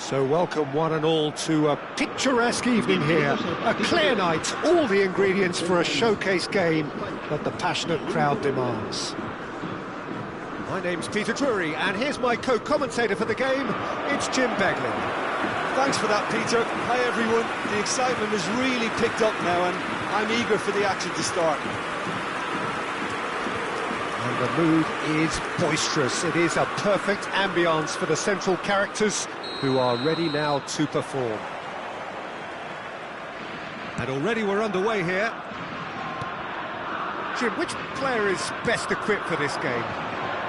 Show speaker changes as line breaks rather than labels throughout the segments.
So welcome one and all to a picturesque evening here. A clear night, all the ingredients for a showcase game that the passionate crowd demands. My name's Peter Drury, and here's my co-commentator for the game, it's Jim Beglin.
Thanks for that, Peter. Hi everyone. The excitement has really picked up now and I'm eager for the action to start.
And the mood is boisterous. It is a perfect ambience for the central characters who are ready now to perform. And already we're underway here. Jim, which player is best equipped for this game?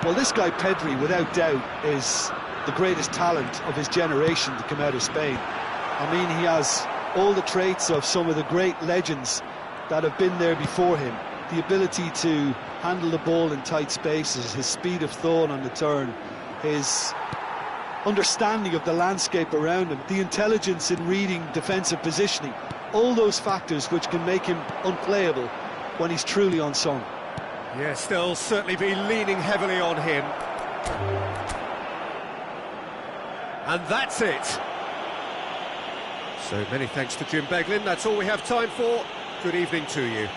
Well, this guy Pedri, without doubt, is the greatest talent of his generation to come out of Spain. I mean, he has all the traits of some of the great legends that have been there before him. The ability to handle the ball in tight spaces, his speed of thought on the turn, his understanding of the landscape around him, the intelligence in reading defensive positioning, all those factors which can make him unplayable when he's truly unsung.
Yes, they'll certainly be leaning heavily on him. And that's it. So many thanks to Jim Beglin. That's all we have time for. Good evening to you.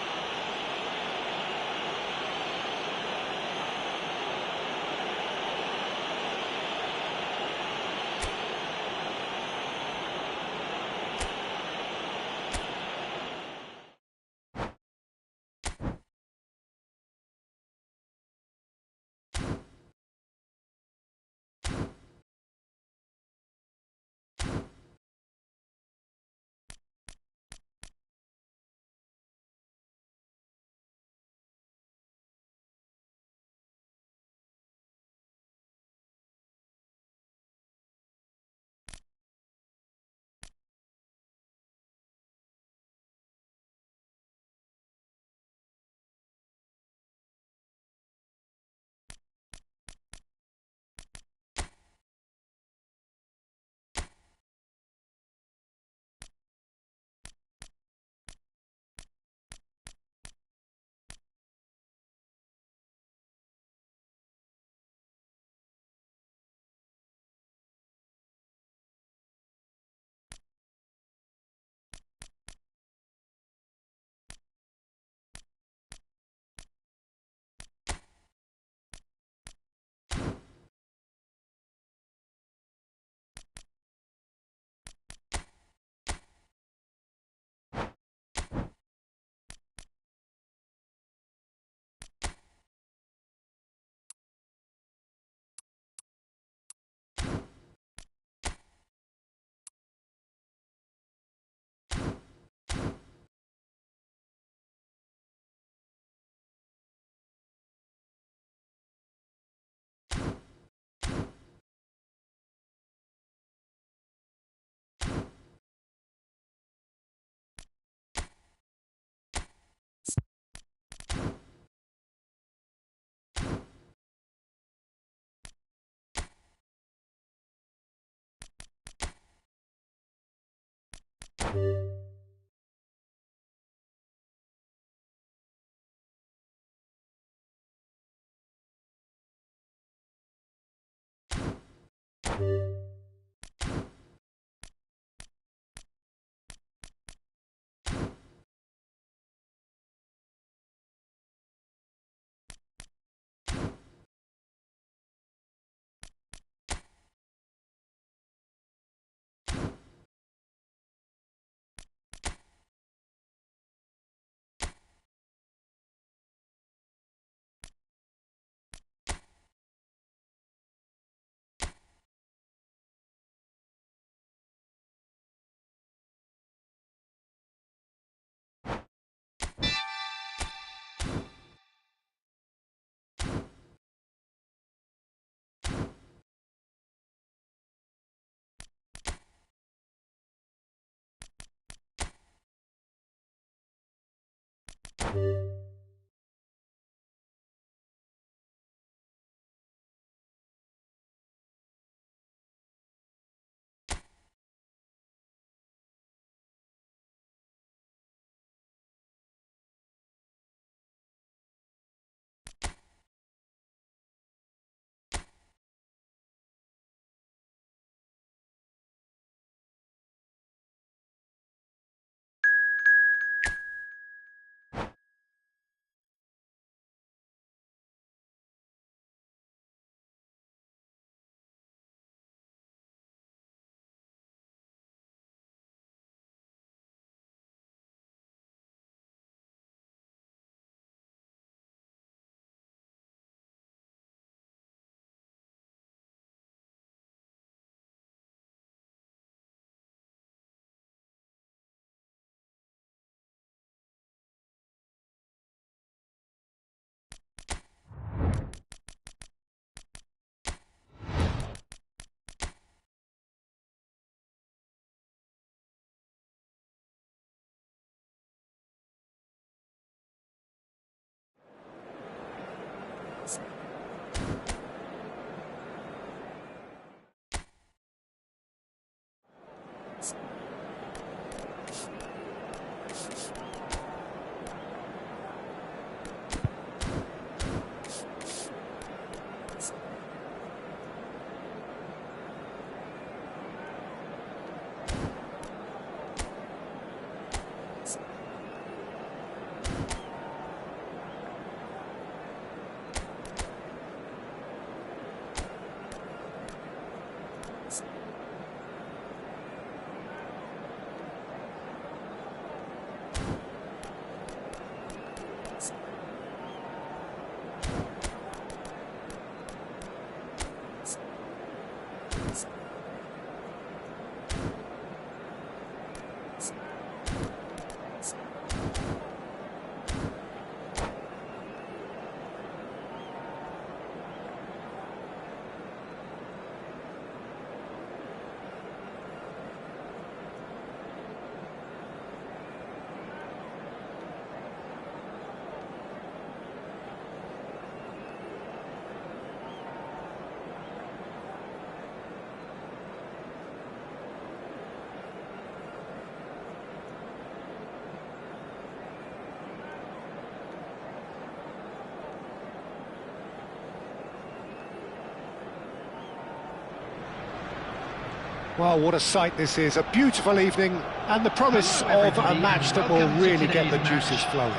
Well, what a sight this is, a beautiful evening, and the promise of a match that will really get the juices flowing.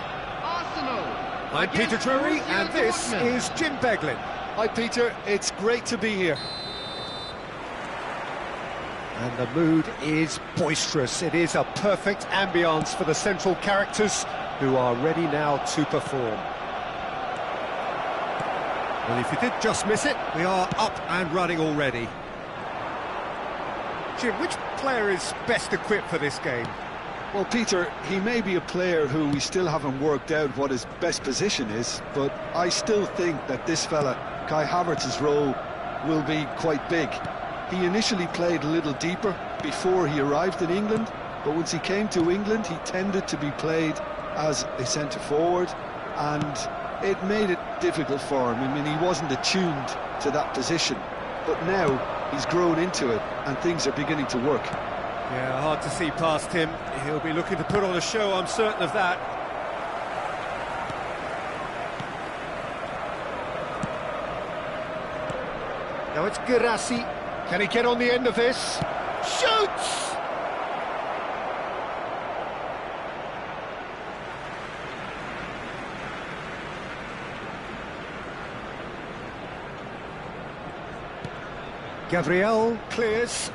I'm Peter Drury, and this is Jim Beglin.
Hi Peter, it's great to be here.
And the mood is boisterous. It is a perfect ambience for the central characters who are ready now to perform.
Well, if you did just miss it, we are up and running already.
Jim, which player is best equipped for this game?
Well, Peter, he may be a player who we still haven't worked out what his best position is, but I still think that this fella, Kai Havertz's role, will be quite big. He initially played a little deeper before he arrived in England, but once he came to England, he tended to be played as a centre-forward, and it made it difficult for him. I mean, he wasn't attuned to that position, but now he's grown into it, and things are beginning to work.
Yeah, hard to see past him. He'll be looking to put on a show, I'm certain of that.
Now it's Girassi. Can he get on the end of this? Shoots! Gabriel clears.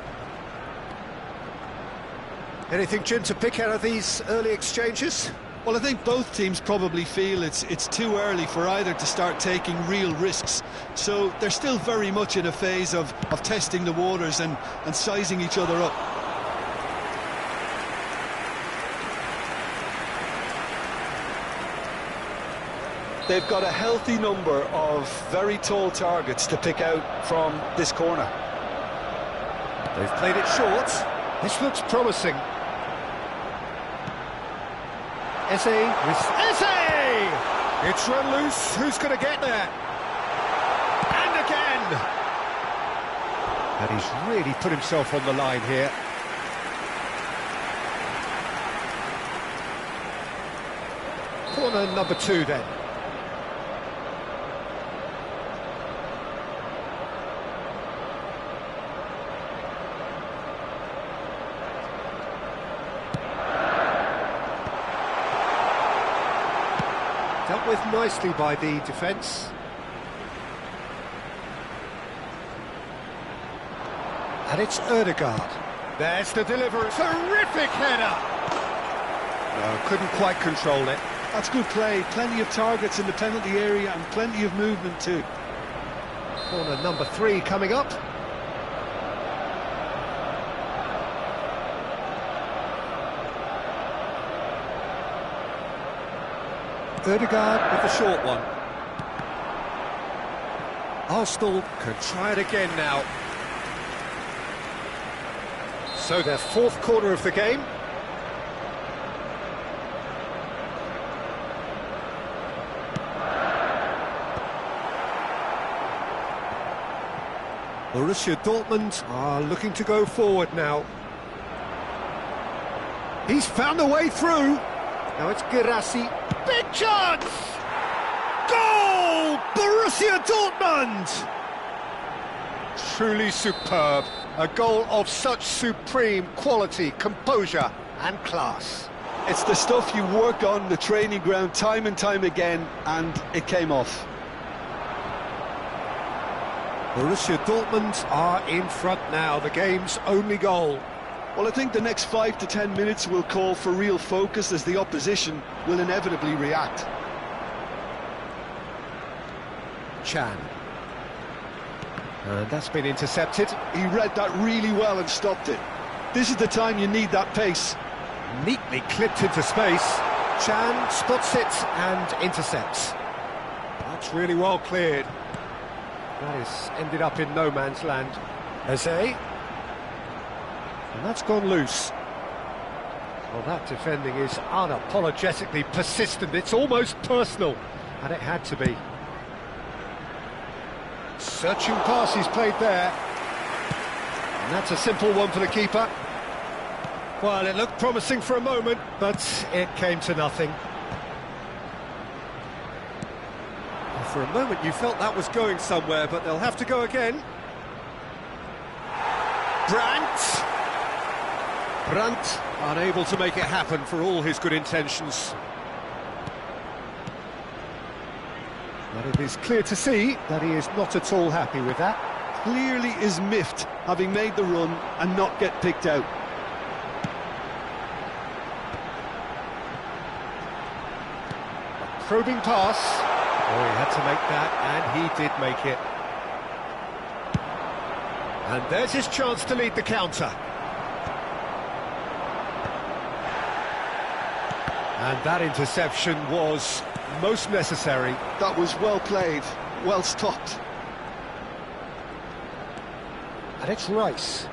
Anything, Jim, to pick out of these early exchanges?
Well, I think both teams probably feel it's too early for either to start taking real risks. So they're still very much in a phase of testing the waters and sizing each other up. They've got a healthy number of very tall targets to pick out from this corner.
They've played it short.
This looks promising. Eze with Eze! It's run loose. Who's going to get there? And again! And he's really put himself on the line here. Corner number 2 then. Dealt with nicely by the defence. And it's Ødegaard. There's the delivery. Terrific header! No, couldn't quite control it.
That's good play. Plenty of targets in the penalty area and plenty of movement too.
Corner number 3 coming up. Ødegaard with the short one. Arsenal can try it again now. So their 4th corner of the game. Borussia Dortmund are looking to go forward now. He's found a way through. Now it's Girassi. Big chance! Goal! Borussia Dortmund! Truly superb. A goal of such supreme quality, composure and class.
It's the stuff you work on the training ground time and time again, and it came off.
Borussia Dortmund are in front now, the game's only goal.
Well, I think the next 5 to 10 minutes will call for real focus as the opposition will inevitably react.
Chan. And that's been intercepted.
He read that really well and stopped it. This is the time you need that pace.
Neatly clipped into space. Chan spots it and intercepts. That's really well cleared. That has ended up in no man's land. Eze. And that's gone loose. Well, that defending is unapologetically persistent. It's almost personal, and it had to be. Searching pass he's played there. And that's a simple one for the keeper. Well, it looked promising for a moment, but it came to nothing.
For a moment you felt that was going somewhere, but they'll have to go again. Brandt! Brandt unable to make it happen for all his good intentions.
But it is clear to see that he is not at all happy with that.
Clearly is miffed, having made the run and not get picked out.
A probing pass. Oh, he had to make that, and he did make it. And there's his chance to lead the counter. And that interception was most necessary.
That was well played, well stopped.
And it's Rice.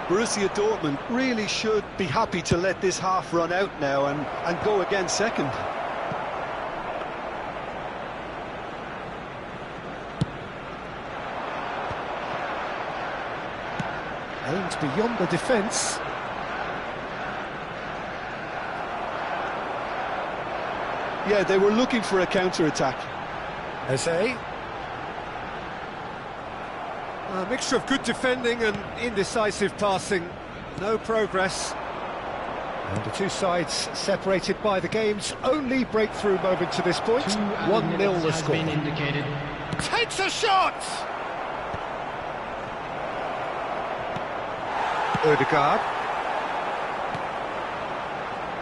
Borussia Dortmund really should be happy to let this half run out now and go again second.
Aimed beyond the defence.
Yeah, they were looking for a counter-attack.
Eze.
A mixture of good defending and indecisive passing. No progress.
And the two sides separated by the game's only breakthrough moment to this point. 1-0 the score.
Takes a shot!
Odegaard.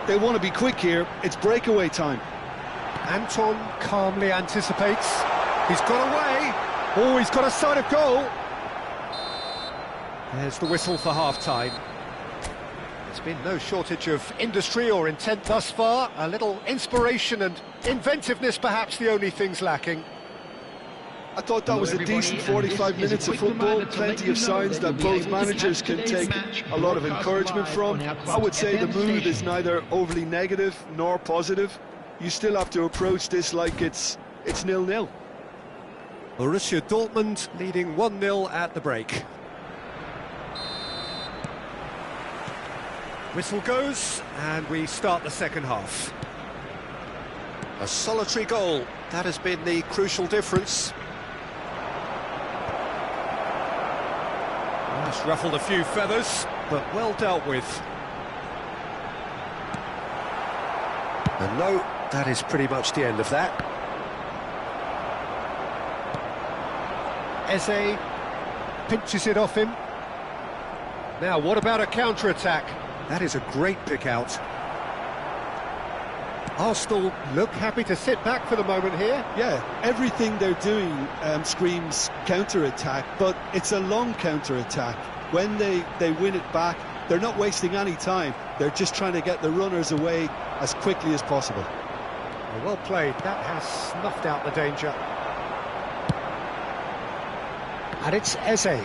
They want to be quick here, it's breakaway time.
Anton calmly anticipates. He's got away. Oh, he's got a sight of goal. There's the whistle for half-time. There's been no shortage of industry or intent thus far. A little inspiration and inventiveness, perhaps the only things lacking.
I thought that was a decent 45 minutes of football, plenty of signs that both managers can take a lot of encouragement from. I would say the mood is neither overly negative nor positive. You still have to approach this like it's 0-0.
Borussia Dortmund leading 1-0 at the break. Whistle goes, and we start the second half. A solitary goal, that has been the crucial difference. Just ruffled a few feathers, but well dealt with. And no, that is pretty much the end of that.
Eze pinches it off him. Now, what about a counter-attack?
That is a great pick out.
Arsenal look happy to sit back for the moment here.
Yeah, everything they're doing screams counter-attack, but it's a long counter-attack. When they win it back, they're not wasting any time. They're just trying to get the runners away as quickly as possible.
Well played. That has snuffed out the danger. And it's Eze.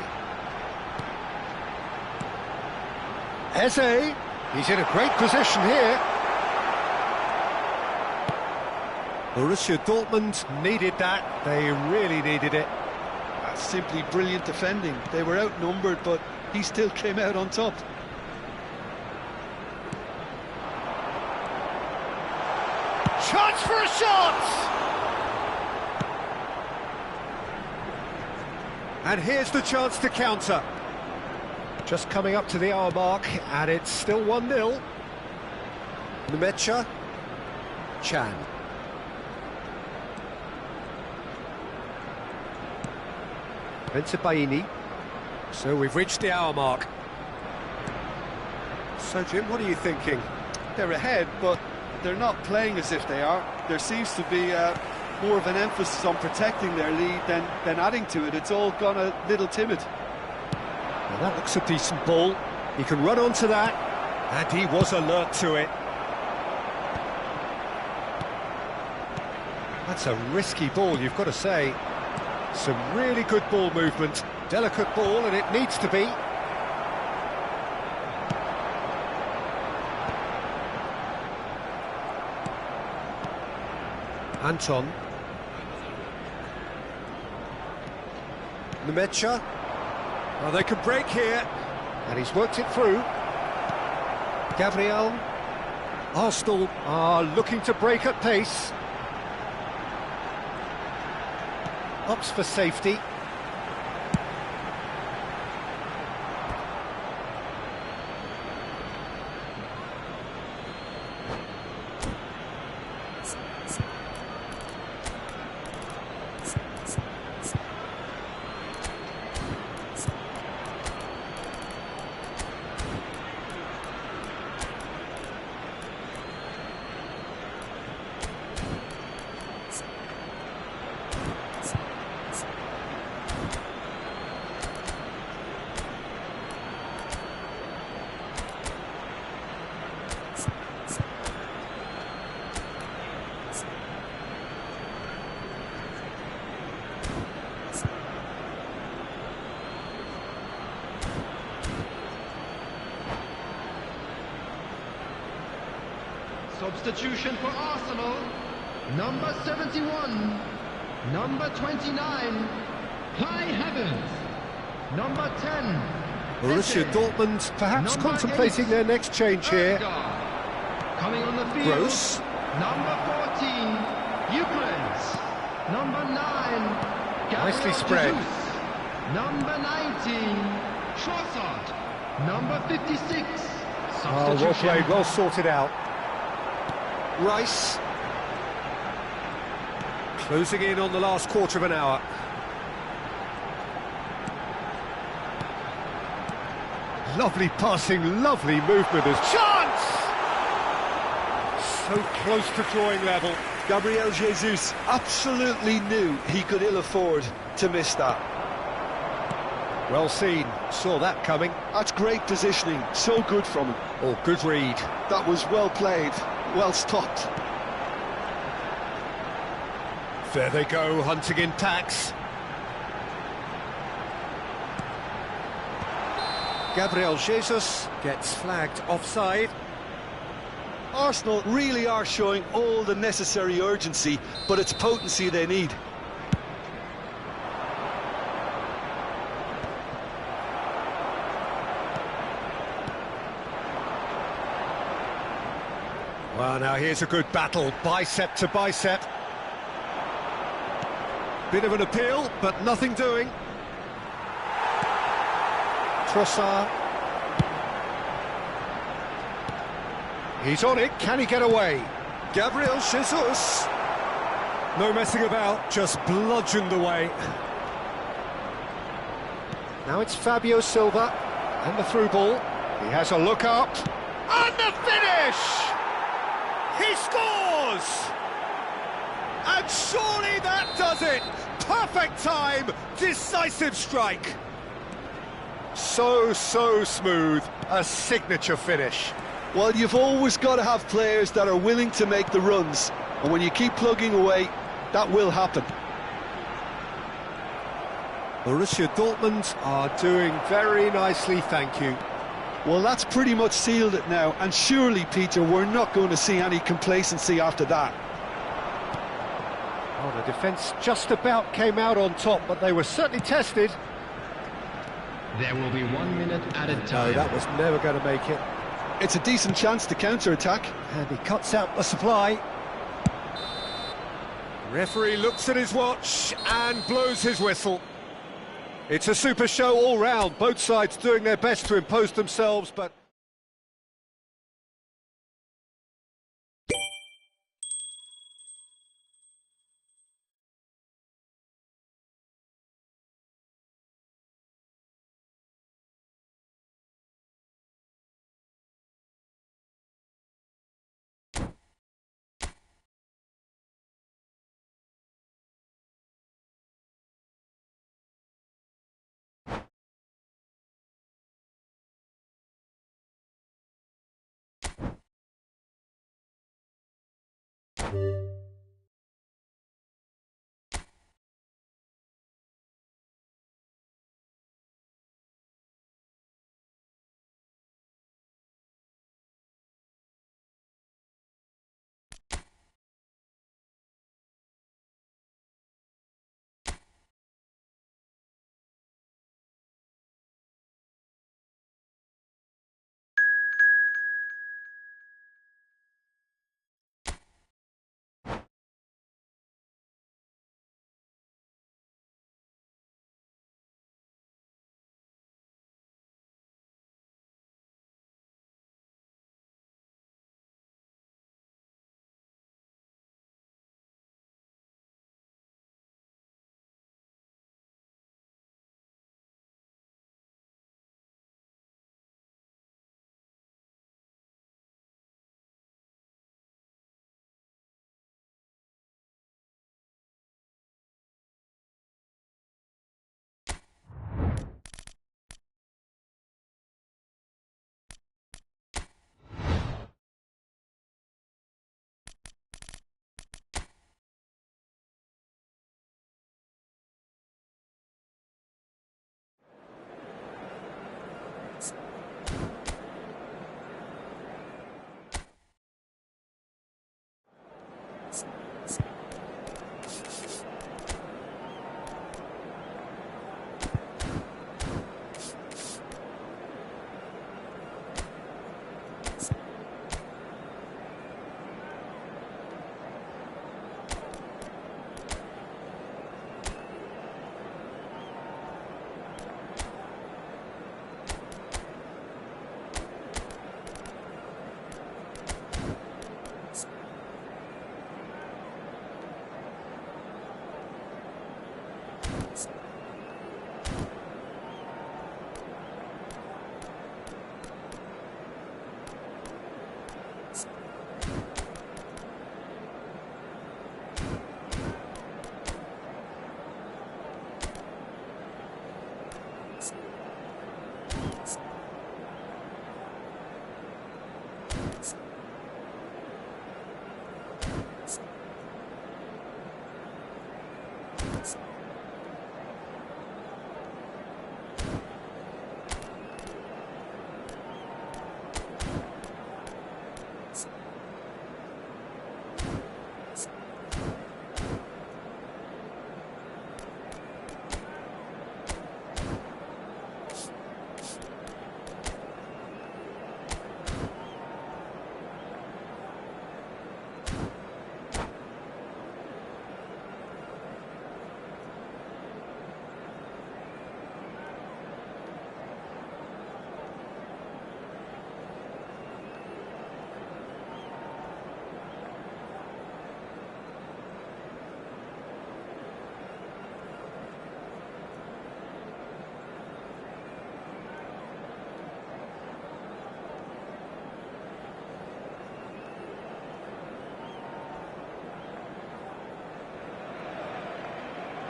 Eze, he's in a great position here.
Borussia Dortmund needed that.
They really needed it.
That's simply brilliant defending. They were outnumbered, but he still came out on top.
Chance for a shot!
And here's the chance to counter.
Just coming up to the hour mark, and it's still 1-0.
Nmecha. Chan.
Baini.
So we've reached the hour mark. So, Jim, what are you thinking?
They're ahead, but they're not playing as if they are. There seems to be more of an emphasis on protecting their lead than adding to it. It's all gone a little timid.
Well, that looks a decent ball. He can run onto that, and he was alert to it. That's a risky ball, you've got to say. Some really good ball movement. Delicate ball, and it needs to be. Anton. Nmecha.
Well, they can break here.
And he's worked it through. Gabriel. Arsenal are looking to break at pace. Opts for safety.
Substitution for Arsenal, number 71, number 29, High Heavens, number 10,
Borussia Dortmund perhaps
Number
contemplating
8,
their next change here.
coming on the field,
Gross.
number 14, Ukraine, number 9, Gabriel
Nicely spread.
Jesus, number 19, Trossard, number 56,
Oh, well played, well sorted out.
Rice. Closing in on the last quarter of an hour.
Lovely passing, lovely movement. As chance! So close to drawing level.
Gabriel Jesus absolutely knew he could ill afford to miss that.
Well seen, saw that coming.
That's great positioning, so good from him.
Oh, good read.
That was well played, well stopped.
There they go, hunting in packs.
Gabriel Jesus gets flagged offside.
Arsenal really are showing all the necessary urgency, but it's potency they need.
Well, now here's a good battle, bicep to bicep. Bit of an appeal, but nothing doing. Trossard. He's on it, can he get away?
Gabriel Jesus.
No messing about, just bludgeoned away. Now it's Fabio Silva, and the through ball. He has a look up, and the finish! He scores! And surely that does it! Perfect time, decisive strike. So smooth, a signature finish.
Well, you've always got to have players that are willing to make the runs, and when you keep plugging away, that will happen.
Borussia Dortmund are doing very nicely, thank you.
Well, that's pretty much sealed it now, and surely, Peter, we're not going to see any complacency after that.
Oh, the defence just about came out on top, but they were certainly tested.
There will be 1 minute added
No,
time.
that was never going to make it.
It's a decent chance to counter-attack.
And he cuts out the supply. Referee looks at his watch and blows his whistle. It's a super show all round, both sides doing their best to impose themselves, but...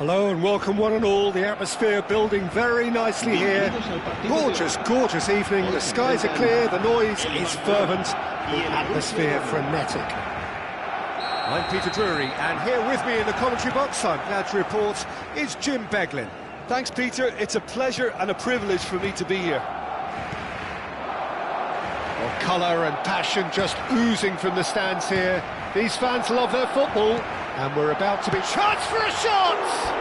Hello and welcome one and all. The atmosphere building very nicely here. Gorgeous, gorgeous evening. The skies are clear, the noise is fervent, the atmosphere frenetic. I'm Peter Drury, and here with me in the commentary box, I'm glad to report, is Jim Beglin.
Thanks, Peter. It's a pleasure and a privilege for me to be here.
Well, colour and passion just oozing from the stands here. These fans love their football, and we're about to be... Chance for a shot!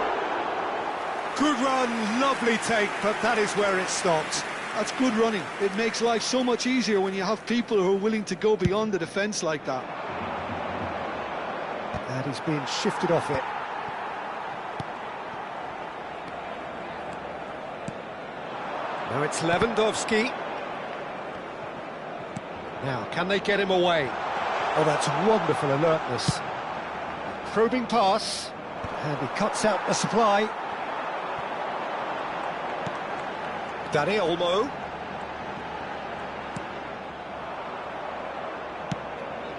Good run, lovely take, but that is where it stopped.
That's good running. It makes life so much easier when you have people who are willing to go beyond the defence like that.
And he's being shifted off it. Now it's Lewandowski. Now, can they get him away? Oh, that's wonderful alertness. Probing pass, and he cuts out the supply. Dani Olmo.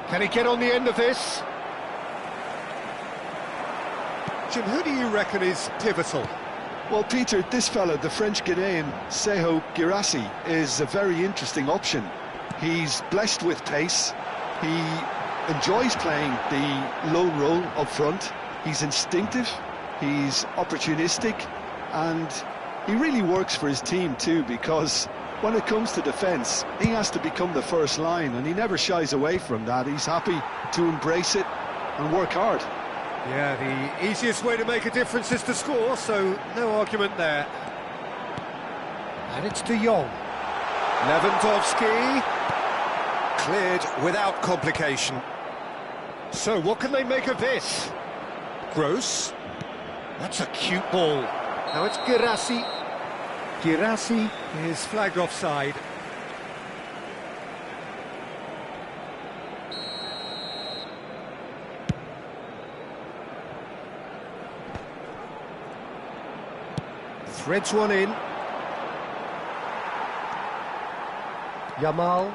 Can he get on the end of this? Jim, who do you reckon is pivotal?
Well, Peter, this fella, the French-Ghanaian Seho Girassi, is a very interesting option. He's blessed with pace. He enjoys playing the lone role up front. He's instinctive, he's opportunistic, and he really works for his team too, because when it comes to defence, he has to become the first line, and he never shies away from that. He's happy to embrace it and work hard.
Yeah, the easiest way to make a difference is to score, so no argument there. And it's De Jong. Lewandowski. Cleared without complication. So what can they make of this? Gross. That's a cute ball. Now it's Girassi. Girassi is flagged offside. Threads one in. Yamal.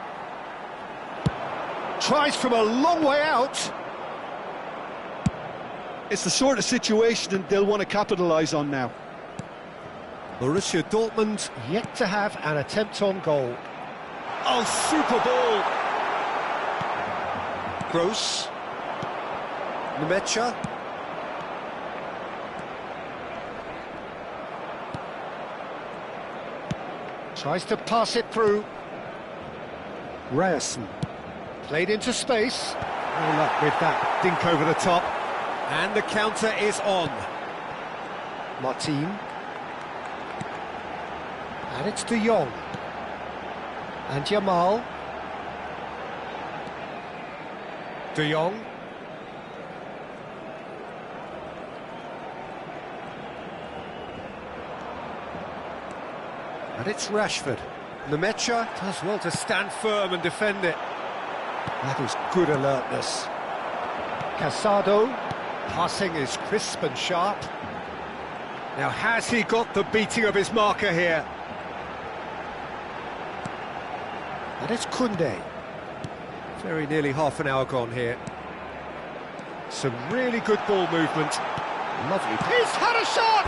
Tries from a long way out.
It's the sort of situation that they'll want to capitalise on now.
Borussia Dortmund yet to have an attempt on goal. Oh, super ball! Gross. Nemecha. Tries to pass it through. Ryerson. Played into space. No luck with that dink over the top. And the counter is on. Martin. And it's De Jong. And Yamal. De Jong. And it's Rashford. Nemecha does well to stand firm and defend it. That is good alertness. Casado. Passing is crisp and sharp. Now, has he got the beating of his marker here? And it's Koundé. Very nearly half an hour gone here. Some really good ball movement. Lovely. He's had a shot!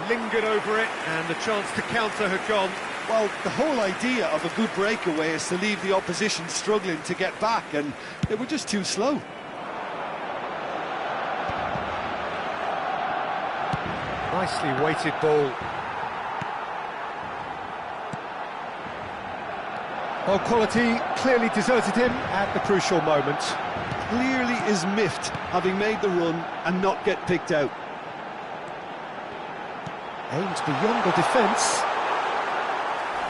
Lingered over it, and the chance to counter had gone.
Well, the whole idea of a good breakaway is to leave the opposition struggling to get back, and they were just too slow.
Nicely weighted ball. Well, quality clearly deserted him at the crucial moment.
Clearly is miffed, having made the run and not get picked out.
Aims beyond the defence.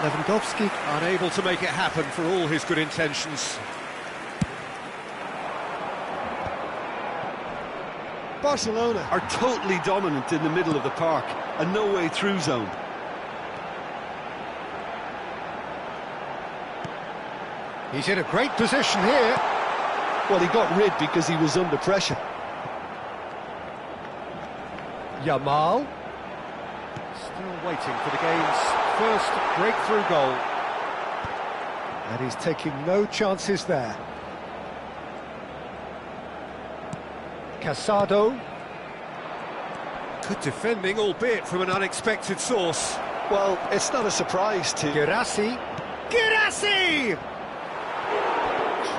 Lewandowski unable to make it happen for all his good intentions.
Barcelona are totally dominant in the middle of the park, a no-way through zone.
He's in a great position here.
Well, he got rid because he was under pressure.
Yamal. Still waiting for the game's first breakthrough goal. And he's taking no chances there. Casado.
Good defending, albeit from an unexpected source.
Well, it's not a surprise to...
Girassi.
Girassi!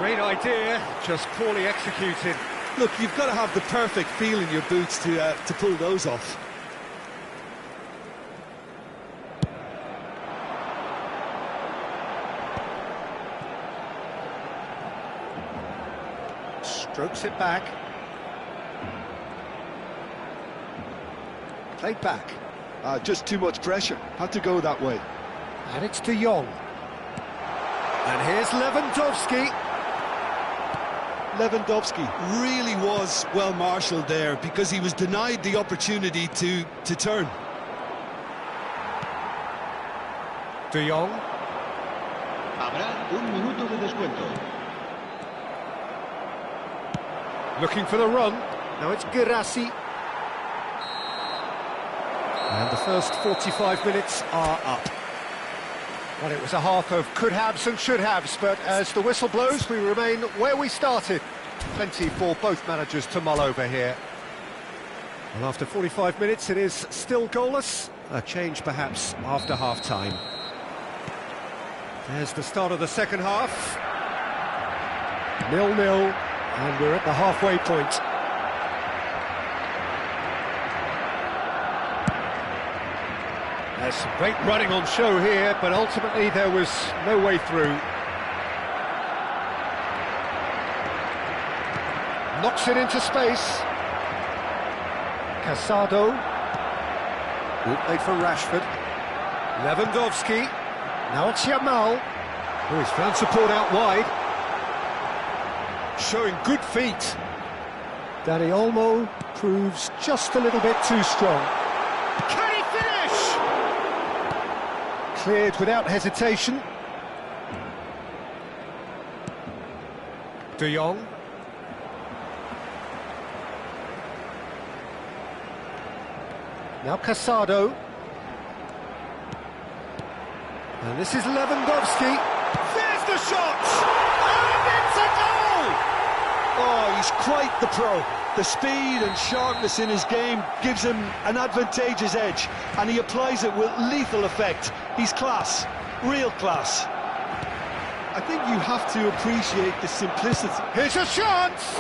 Great idea, just poorly executed.
Look, you've got to have the perfect feel in your boots to pull those off.
Strokes it back. Played back.
Just too much pressure. Had to go that way.
And it's De Jong. And here's Lewandowski.
Lewandowski really was well marshalled there because he was denied the opportunity to turn.
De Jong.
Habrá un minuto de descuento.
Looking for the run. Now it's Girassi. And the first 45 minutes are up. Well, it was a half of could-haves and should-haves, but as the whistle blows, we remain where we started. Plenty for both managers to mull over here. Well, after 45 minutes, it is still goalless. A change, perhaps, after half-time. There's the start of the second half. 0-0, and we're at the halfway point. There's some great running on show here, but ultimately there was no way through. Knocks it into space. Casado. Good play for Rashford. Lewandowski. Now it's Yamal, who has found support out wide. Showing good feet. Dani Olmo proves just a little bit too strong. Can he finish? Cleared without hesitation. De Jong. Now Casado. And this is Lewandowski. There's the shot! And it's a goal!
Oh, he's quite the pro. The speed and sharpness in his game gives him an advantageous edge, and he applies it with lethal effect. He's class, real class. I think you have to appreciate the simplicity.
Here's a chance!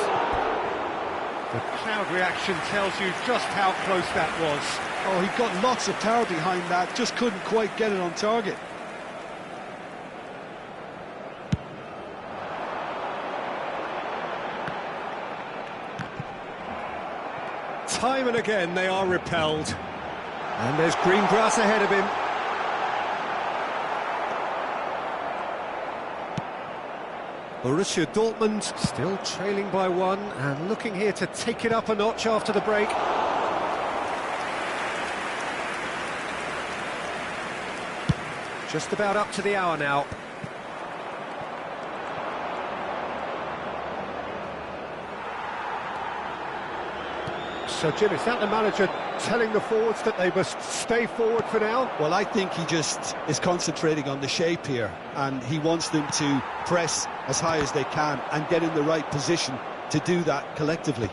The crowd reaction tells you just how close that was.
Oh, he got lots of power behind that, just couldn't quite get it on target.
Time and again they are repelled. And there's green grass ahead of him. Borussia Dortmund still trailing by one and looking here to take it up a notch after the break. Just about up to the hour now. So, Jim, is that the manager telling the forwards that they must stay forward for now?
Well, I think he just is concentrating on the shape here, and he wants them to press as high as they can and get in the right position to do that collectively.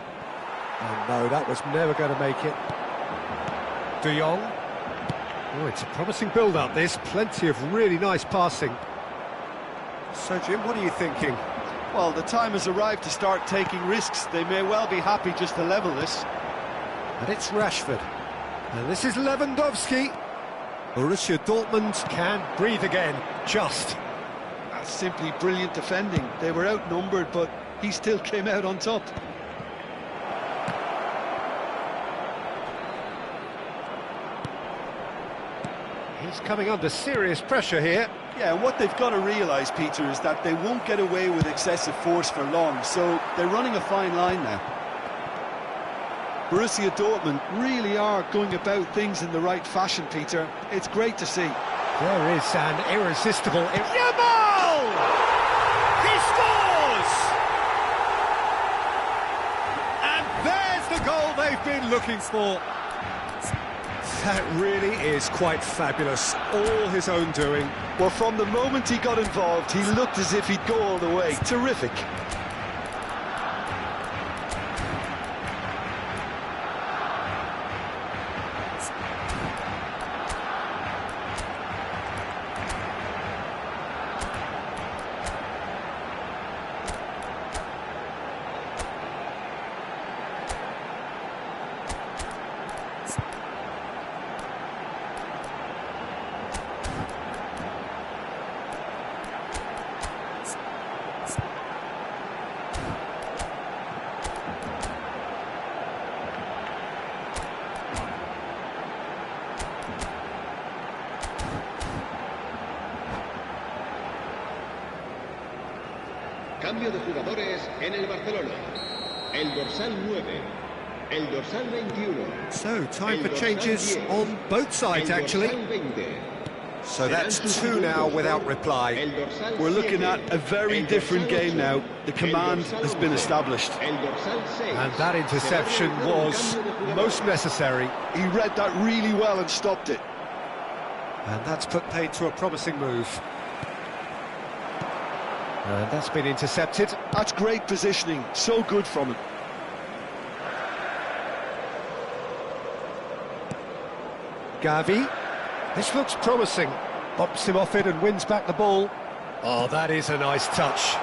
Oh no, that was never going to make it. De Jong. Oh, it's a promising build-up, this. Plenty of really nice passing. So, Jim, what are you thinking?
Well, the time has arrived to start taking risks. They may well be happy just to level this.
And it's Rashford. And this is Lewandowski. Borussia Dortmund can breathe again, just.
That's simply brilliant defending. They were outnumbered, but he still came out on top.
He's coming under serious pressure here.
Yeah, and what they've got to realise, Peter, is that they won't get away with excessive force for long, so they're running a fine line now. Borussia Dortmund really are going about things in the right fashion, Peter. It's great to see.
There is an irresistible... Yamal! He scores! And there's the goal they've been looking for. That really is quite fabulous. All his own doing.
Well, from the moment he got involved, he looked as if he'd go all the way. Terrific.
Cambio de jugadores en el Barcelona. El dorsal 9. El dorsal 21.
So, time for changes on both sides, actually.
So that's 2 now without reply.
We're looking at a very different game now. The command has been established.
And that interception was most necessary.
He read that really well and stopped it.
And that's put paid to a promising move. And that's been intercepted.
That's great positioning, so good from him.
Gavi. This looks promising. Bumps him off it and wins back the ball. Oh, that is a nice touch.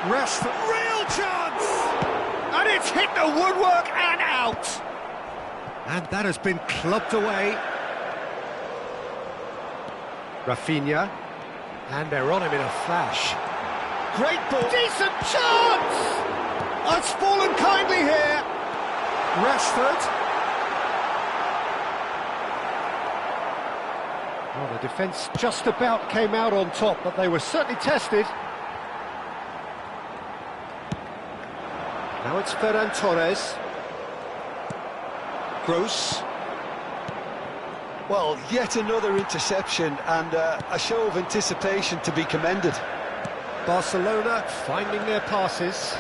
Rashford, real chance! And it's hit the woodwork and out! And that has been clubbed away. Rafinha. And they're on him in a flash. Great ball. Decent chance! Oh, it's fallen kindly here. Rashford. Well, the defence just about came out on top, but they were certainly tested. Now it's Ferran Torres. Gross.
Well, yet another interception and a show of anticipation to be commended.
Barcelona finding their passes.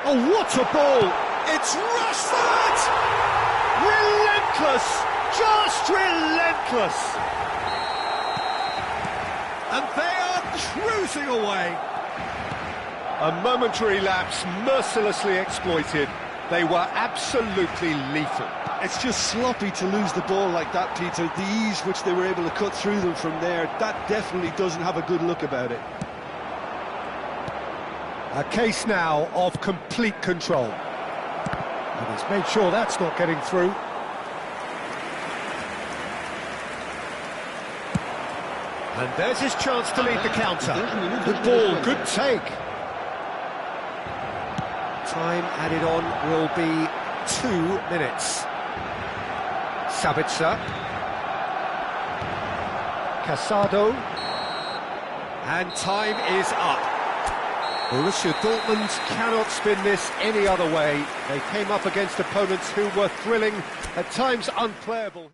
Oh, what a ball! It's Rashford! Relentless! Just relentless! And they are cruising away. A momentary lapse mercilessly exploited. They were absolutely lethal.
It's just sloppy to lose the ball like that, Peter. The ease which they were able to cut through them from there, that definitely doesn't have a good look about it.
A case now of complete control. And he's made sure that's not getting through. And there's his chance to lead the counter. Good ball, good take. Time added on will be 2 minutes. Sabitzer. Casado. And time is up. Borussia Dortmund cannot spin this any other way. They came up against opponents who were thrilling, at times unplayable.